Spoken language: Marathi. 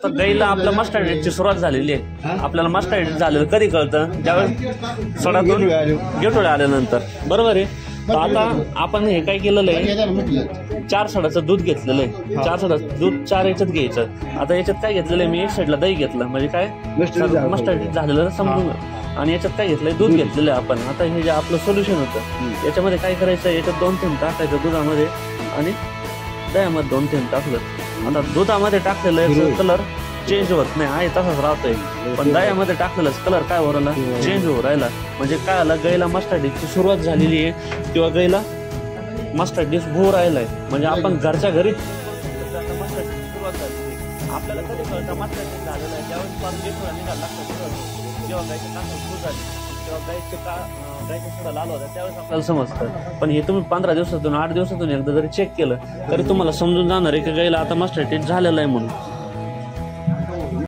आता गाईला आपल्या मास्टर्डची सुरुवात झालेली आहे. आपल्याला मास्टर्ड झालेलं कधी कळतं? ज्यावेळेस सडातून गेटोळे आल्यानंतर, बरोबर आहे. तर आता आपण हे काय केलेलं आहे, 4 सडाचं दूध घेतलेलं आहे. 4 सडाचं दूध 4 याच्यात घ्यायचं. आता याच्यात काय घेतलेलं आहे मी, एक साईडला दही घेतलं, म्हणजे काय मस्टर्ड झालेलं समजून. आणि याच्यात काय घेतलंय, दूध घेतलेलं आहे आपण. आता हे जे आपलं सोल्युशन होतं, याच्यामध्ये काय करायचं, याच्यात 2 थेंब टाकायचं दुधामध्ये आणि दह्यामध्ये 2 थेंब टाकलं. आता दुधामध्ये टाकलेलं कलर चेंज होत नाही, आहे तसाच राहतोय. पण दह्यामध्ये टाकलेलाच कलर काय हो राहिला, चेंज होऊ राहिला. म्हणजे काय आला, गाईला मस्टर्ड डिशची सुरुवात झालेली आहे किंवा गाईला मस्टर्ड डिश होऊ राहिलाय. म्हणजे आपण घरच्या घरी मस्टर्ड डिश सुरुवात झाली. आपल्याला कधी कळतं मस्टर्ड डिश झालेलं आहे, त्यावेळेस फार गेटोळा निघाला लागतं. जेव्हा गायचं टाकून सुरू झाली, तेव्हा गायच्या सुद्धा लाल होता, त्यावेळेस आपल्याला समजतं. पण हे तुम्ही 15 दिवसातून 8 दिवसातून एकदा जरी चेक केलं तरी तुम्हाला समजून जाणार आहे की गाईला आता मस्टर्ड डिश झालेलं आहे म्हणून.